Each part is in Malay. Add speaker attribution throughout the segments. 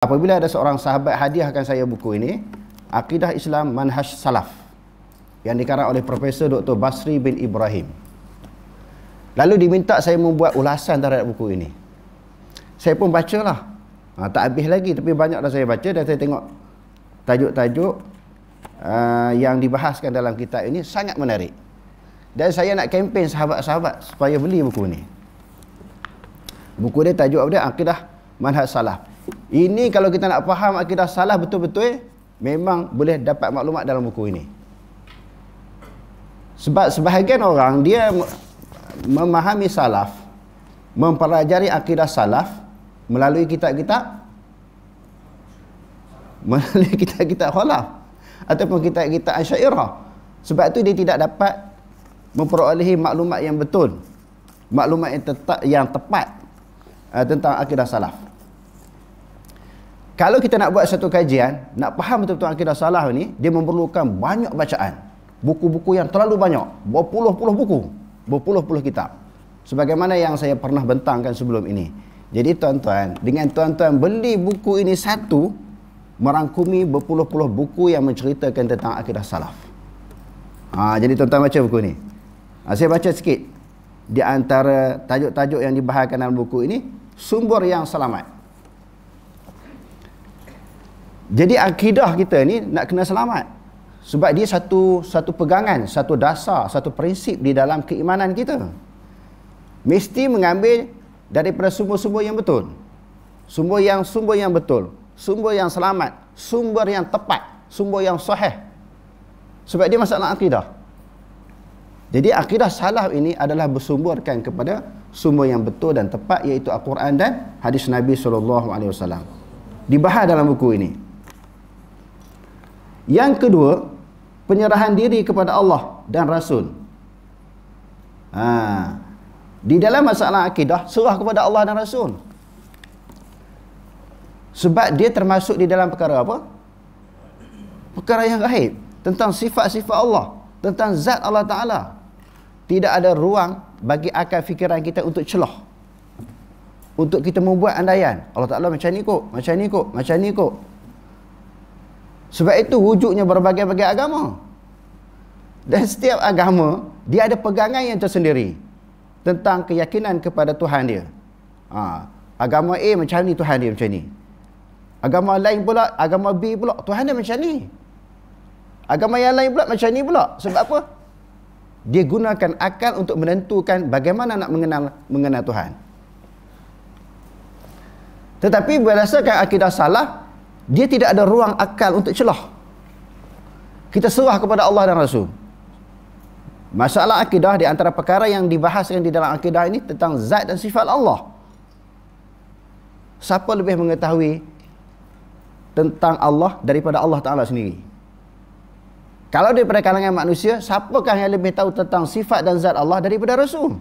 Speaker 1: Apabila ada seorang sahabat hadiahkan saya buku ini, Aqidah Islam Manhaj Salaf, yang dikarang oleh Profesor Dr. Basri bin Ibrahim. Lalu diminta saya membuat ulasan terhadap buku ini. Saya pun bacalah. Tak habis lagi, tapi banyak dah saya baca dan saya tengok tajuk-tajuk yang dibahaskan dalam kitab ini sangat menarik. Dan saya nak kempen sahabat-sahabat supaya beli buku ini. Buku dia tajuk apa dia? Aqidah Manhaj Salaf. Ini kalau kita nak faham akidah salaf betul-betul, memang boleh dapat maklumat dalam buku ini. Sebab sebahagian orang dia memahami salaf, mempelajari akidah salaf melalui kitab-kitab khalaf ataupun kitab-kitab Asy'ariyah. Sebab itu dia tidak dapat memperolehi maklumat yang betul, maklumat yang tepat tentang akidah salaf. Kalau kita nak buat satu kajian, nak faham betul-betul akidah salaf ni, dia memerlukan banyak bacaan. Buku-buku yang terlalu banyak. Berpuluh-puluh buku. Berpuluh-puluh kitab. Sebagaimana yang saya pernah bentangkan sebelum ini. Jadi tuan-tuan, dengan tuan-tuan beli buku ini satu, merangkumi berpuluh-puluh buku yang menceritakan tentang akidah salaf. Jadi tuan-tuan baca buku ni. Saya baca sikit. Di antara tajuk-tajuk yang dibahaskan dalam buku ini, sumber yang selamat. Jadi akidah kita ni nak kena selamat. Sebab dia satu pegangan, satu dasar, satu prinsip di dalam keimanan kita. Mesti mengambil daripada sumber-sumber yang betul. Sumber yang betul, sumber yang selamat, sumber yang tepat, sumber yang sahih. Sebab dia masalah akidah. Jadi akidah salaf ini adalah bersumberkan kepada sumber yang betul dan tepat, iaitu Al-Quran dan hadis Nabi SAW. Dibahas dalam buku ini. Yang kedua, penyerahan diri kepada Allah dan Rasul. Di dalam masalah akidah, serah kepada Allah dan Rasul. Sebab dia termasuk di dalam perkara apa? Perkara yang gaib. Tentang sifat-sifat Allah. Tentang zat Allah Ta'ala. Tidak ada ruang bagi akal fikiran kita untuk celah. Untuk kita membuat andaian. Allah Ta'ala macam ni kot, macam ni kot, macam ni kot. Sebab itu wujudnya berbagai-bagai agama. Dan setiap agama, dia ada pegangan yang tersendiri tentang keyakinan kepada Tuhan dia. Agama A macam ni, Tuhan dia macam ni. Agama lain pula, agama B pula, Tuhan dia macam ni. Agama yang lain pula macam ni pula. Sebab apa? Dia gunakan akal untuk menentukan bagaimana nak mengenal Tuhan. Tetapi berdasarkan akidah salaf, dia tidak ada ruang akal untuk celah. Kita serah kepada Allah dan Rasul. Masalah akidah di antara perkara yang dibahaskan di dalam akidah ini tentang zat dan sifat Allah. Siapa lebih mengetahui tentang Allah daripada Allah Ta'ala sendiri? Kalau daripada kalangan manusia, siapakah yang lebih tahu tentang sifat dan zat Allah daripada Rasul?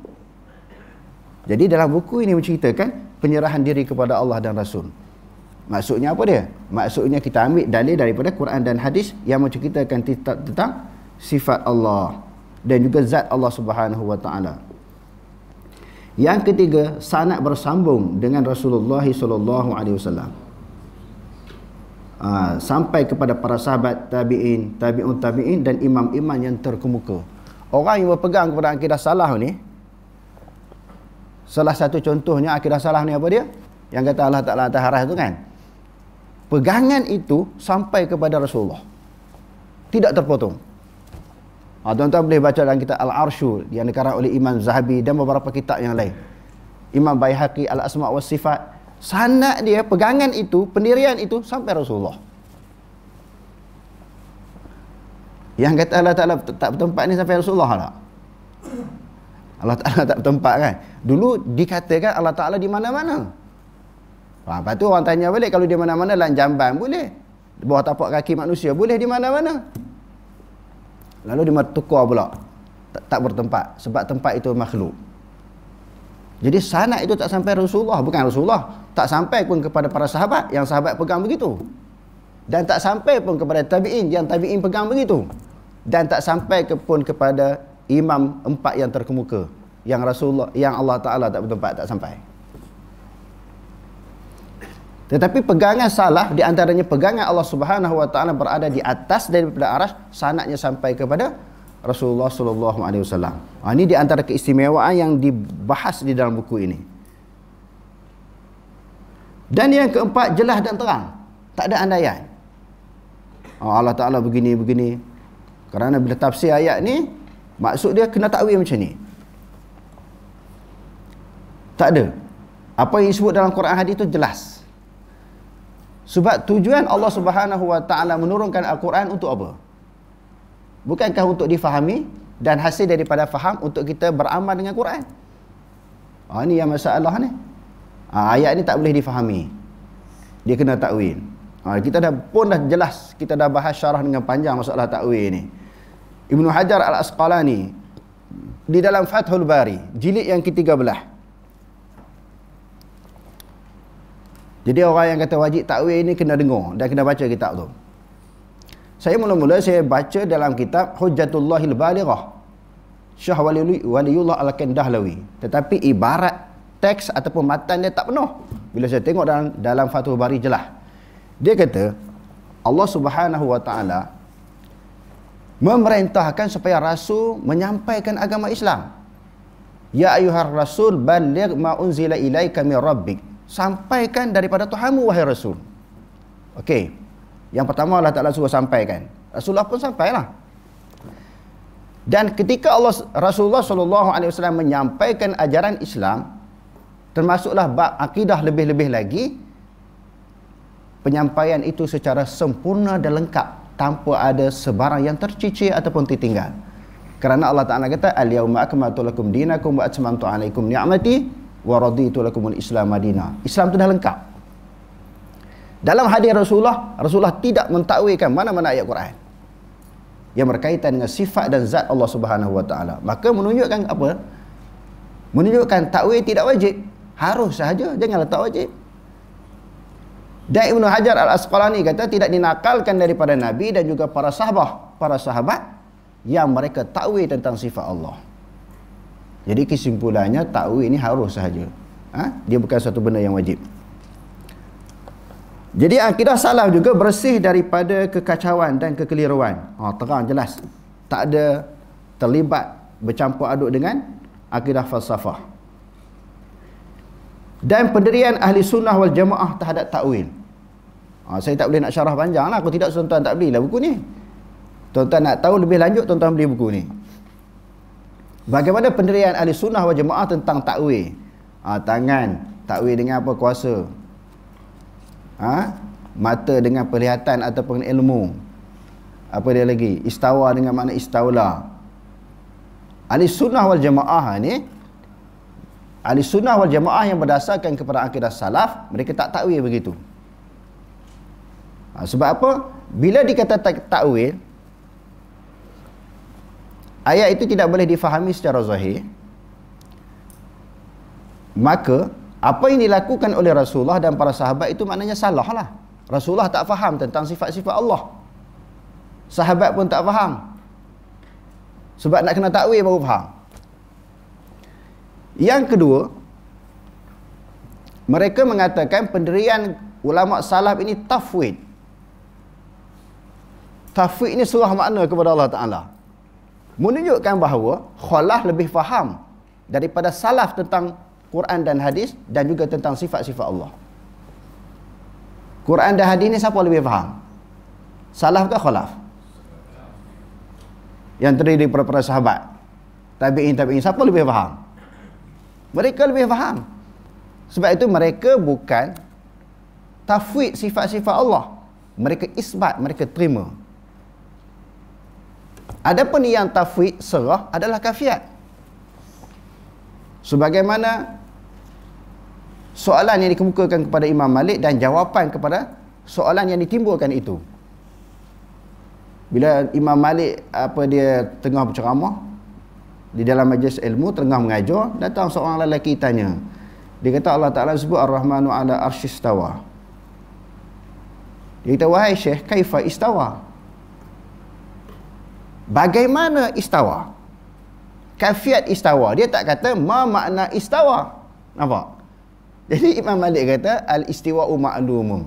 Speaker 1: Jadi dalam buku ini menceritakan penyerahan diri kepada Allah dan Rasul. Maksudnya apa dia? Maksudnya kita ambil dalil daripada Quran dan hadis yang menceritakan tentang sifat Allah dan juga zat Allah Subhanahu wa taala. Yang ketiga, sanad bersambung dengan Rasulullah sallallahu alaihi wasallam. Sampai kepada para sahabat, tabi'in, tabi'un tabi'in dan imam-imam yang terkemuka. Orang yang berpegang kepada akidah salaf ni, salah satu contohnya akidah salaf ni apa dia? Yang kata Allah Ta'ala atas harah tu kan? Pegangan itu sampai kepada Rasulullah, tidak terpotong. Tuan-tuan boleh baca dalam kitab Al-Arshu yang dikarang oleh Imam Zahabi dan beberapa kitab yang lain. Imam Baihaqi Al-Asma' wa Sifat. Sanad dia, pegangan itu, pendirian itu sampai Rasulullah. Yang kata Allah Ta'ala tak bertempat ni sampai Rasulullah tak? Allah Ta'ala tak bertempat kan? Dulu dikatakan Allah Ta'ala di mana-mana. Lepas tu orang tanya balik, kalau di mana-mana dalam jamban boleh, di bawah tapak kaki manusia boleh, di mana-mana. Lalu dia tukar pula, tak bertempat, sebab tempat itu makhluk. Jadi sanad itu tak sampai Rasulullah. Bukan Rasulullah, tak sampai pun kepada para sahabat, yang sahabat pegang begitu. Dan tak sampai pun kepada tabi'in, yang tabi'in pegang begitu. Dan tak sampai pun kepada imam 4 yang terkemuka, yang Rasulullah, yang Allah Ta'ala tak bertempat, tak sampai. Tetapi pegangan salaf, di antaranya pegangan Allah Subhanahu wa taala berada di atas daripada arasy, sanadnya sampai kepada Rasulullah sallallahu alaihi wasallam. Ini di antara keistimewaan yang dibahas di dalam buku ini. Dan yang keempat, jelas dan terang, tak ada andaian. Allah Taala begini. Kerana bila tafsir ayat ni, maksud dia kena takwil macam ni. Tak ada. Apa yang disebut dalam Quran hadis itu jelas. Sebab tujuan Allah Subhanahu wa taala menurunkan Al-Quran untuk apa? Bukankah untuk difahami dan hasil daripada faham untuk kita beramal dengan Quran? Ini yang masalah ni. Ayat ni tak boleh difahami. Dia kena takwil. Kita dah jelas, kita dah bahas syarah dengan panjang masalah takwil ni. Ibnu Hajar Al-Asqalani di dalam Fathul Bari jilid yang ke-13. Jadi orang yang kata wajib takwil ni kena dengar dan kena baca kitab tu. Saya mula-mula saya baca dalam kitab Hujjatullahil Balighah Syah Waliullah Al-Kandahlawi, tetapi ibarat teks ataupun matan dia tak penuh. Bila saya tengok dalam Fathul Bari jelas. Dia kata Allah Subhanahu wa taala memerintahkan supaya rasul menyampaikan agama Islam. Ya ayyuhar rasul balligh ma unzila ilaika min rabbik. Sampaikan daripada Tuhanmu wahai rasul. Okey. Yang pertama Allah Taala suruh sampaikan. Rasulullah pun sampailah. Dan ketika Rasulullah sallallahu alaihi wasallam menyampaikan ajaran Islam, termasuklah bab akidah lebih-lebih lagi, penyampaian itu secara sempurna dan lengkap tanpa ada sebarang yang tercicir ataupun tertinggal. Kerana Allah Taala kata al-yauma akmaltu lakum dinakum wa atmamtu alaikum ni'mati wa raditu lakumul Islam madina. Islam itu dah lengkap. Dalam hadis Rasulullah tidak mentakwilkan mana-mana ayat Quran yang berkaitan dengan sifat dan zat Allah Subhanahu wa taala. Maka menunjukkan apa? Menunjukkan takwil tidak wajib, harus sahaja, jangan letak wajib. Dan Ibnu Hajar Al-Asqalani kata tidak dinakalkan daripada Nabi dan juga para sahabat yang mereka takwil tentang sifat Allah. Jadi kesimpulannya takwil ini harus sahaja. Dia bukan satu benda yang wajib. Jadi akidah salaf juga bersih daripada kekacauan dan kekeliruan. Terang jelas. Tak ada terlibat bercampur aduk dengan akidah falsafah. Dan pendirian ahli sunnah wal jamaah terhadap takwil. Saya tak boleh nak syarah panjang lah. Aku tidak, tuan-tuan tak belilah buku ni. Tuan-tuan nak tahu lebih lanjut, tuan-tuan beli buku ni. Bagaimana pendirian ahli sunnah wal jamaah tentang takwil? Tangan, takwil dengan apa? Kuasa. Mata dengan penglihatan ataupun ilmu. Apa dia lagi? Istawa dengan makna istaula. Ahli sunnah wal jamaah ni, ahli sunnah wal jamaah yang berdasarkan kepada akidah salaf, mereka tak takwil begitu. Sebab apa? Bila dikata takwil, ayat itu tidak boleh difahami secara zahir, maka apa yang dilakukan oleh Rasulullah dan para sahabat itu maknanya salah lah. Rasulullah tak faham tentang sifat-sifat Allah, sahabat pun tak faham. Sebab nak kena takwil baru faham. Yang kedua, mereka mengatakan pendirian ulama salaf ini tafwid. Tafwid ini serah makna kepada Allah Ta'ala, menunjukkan bahawa khalaf lebih faham daripada salaf tentang Quran dan hadis dan juga tentang sifat-sifat Allah. Quran dan hadis ni siapa lebih faham? Salaf ke khalaf? Yang terdiri daripada para sahabat, tabi'in, siapa lebih faham? Mereka lebih faham. Sebab itu mereka bukan tafwid sifat-sifat Allah, mereka isbat, mereka terima. Adapun yang tafwid serah adalah kafiat. Sebagaimana soalan yang dikemukakan kepada Imam Malik dan jawapan kepada soalan yang ditimbulkan itu. Bila Imam Malik dia tengah berceramah di dalam majlis ilmu, tengah mengajar, datang seorang lelaki tanya. Dia kata Allah Ta'ala sebut Ar-Rahmanu ala arsyistawa. Dia kata, wahai Syekh, kaifa istawa? Bagaimana istawa? Kafiat istawa. Dia tak kata ma makna istawa. Nampak? Jadi Imam Malik kata al-istiwa'u ma'lumun.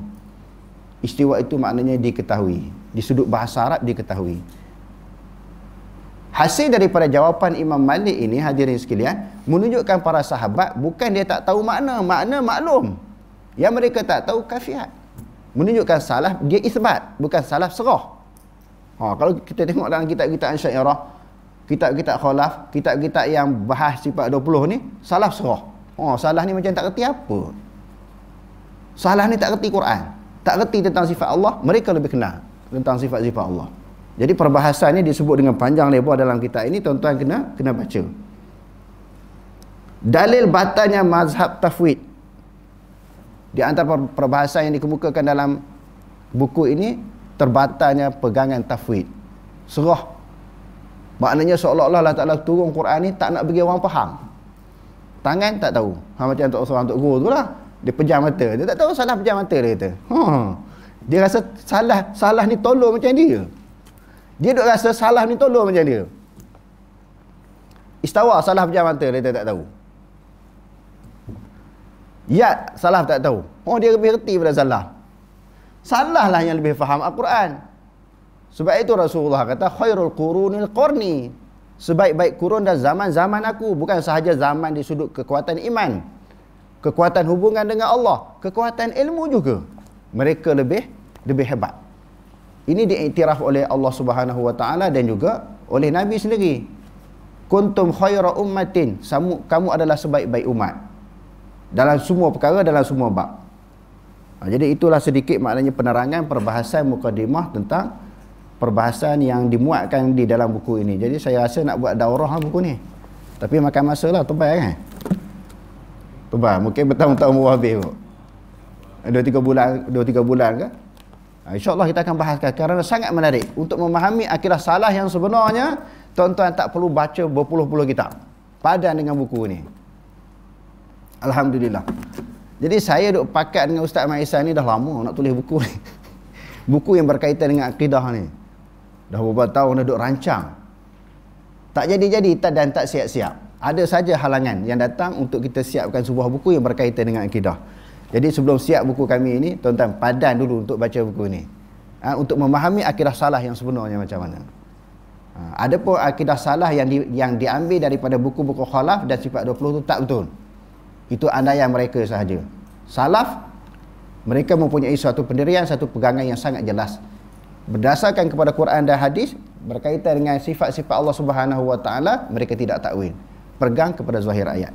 Speaker 1: Istiwa itu maknanya diketahui. Di sudut bahasa Arab diketahui. Hasil daripada jawapan Imam Malik ini, hadirin sekalian, menunjukkan para sahabat bukan dia tak tahu makna maklum. Yang mereka tak tahu kafiat. Menunjukkan salah dia isbat, bukan salah serah. Kalau kita tengok dalam kitab-kitab Asy'ariyah, kitab-kitab Khalaf, kitab-kitab yang bahas sifat 20 ni, salah serah. Salah ni macam tak reti apa. Salah ni tak reti Quran, tak reti tentang sifat Allah, mereka lebih kenal tentang sifat-sifat Allah. Jadi perbahasan ni disebut dengan panjang lebar dalam kitab ini, tuan-tuan kena baca. Dalil batalnya mazhab tafwid. Di antara perbahasan yang dikemukakan dalam buku ini, terbatalnya pegangan tafwid. Serah. Maknanya seolah-olah Allah Ta'ala turun Quran ni tak nak bagi orang faham. Tangan tak tahu. Macam untuk seorang Tok Guru tu lah. Dia pejam mata. Dia tak tahu salah pejam mata, dia kata. Dia rasa salah ni tolong macam dia. Dia duk rasa salah ni tolong macam dia. Istawa salah pejam mata, dia tak tahu. Yat salah tak tahu. Dia lebih reti pada salah. Salah lah yang lebih faham Al-Quran. Sebab itu Rasulullah kata khairul qurunil qarni. Sebaik-baik kurun dan zaman aku. Bukan sahaja zaman di sudut kekuatan iman, kekuatan hubungan dengan Allah, kekuatan ilmu juga. Mereka lebih hebat. Ini diiktiraf oleh Allah Subhanahu Wa Taala dan juga oleh Nabi sendiri. Kuntum khaira ummatin. Kamu adalah sebaik-baik umat. Dalam semua perkara, dalam semua bab. Jadi itulah sedikit maknanya penerangan perbahasan mukadimah tentang perbahasan yang dimuatkan di dalam buku ini. Jadi saya rasa nak buat daurah buku ni. Tapi makan masa lah, tebal kan? Tebal, mungkin bertahun-tahun baru habis kot. 2-3 bulan ke? InsyaAllah kita akan bahaskan kerana sangat menarik. Untuk memahami akidah salah yang sebenarnya, tuan-tuan tak perlu baca berpuluh-puluh kitab. Padan dengan buku ni. Alhamdulillah. Jadi saya duk pakat dengan Ustaz Maisan ni dah lama nak tulis buku ni. Buku yang berkaitan dengan akidah ni. Dah beberapa tahun dah duk rancang. Tak jadi-jadi dan tak siap-siap. Ada saja halangan yang datang untuk kita siapkan sebuah buku yang berkaitan dengan akidah. Jadi sebelum siap buku kami ini, tuan-tuan padan dulu untuk baca buku ini. Untuk memahami akidah salah yang sebenarnya macam mana. Ada pun akidah salah yang diambil daripada buku-buku Khalaf dan sifat 20 itu tak betul. Itu andaian mereka sahaja. Salaf, mereka mempunyai suatu pendirian, satu pegangan yang sangat jelas. Berdasarkan kepada Quran dan hadis, berkaitan dengan sifat-sifat Allah Subhanahu Wa Taala, mereka tidak takwil. Pegang kepada zahir ayat.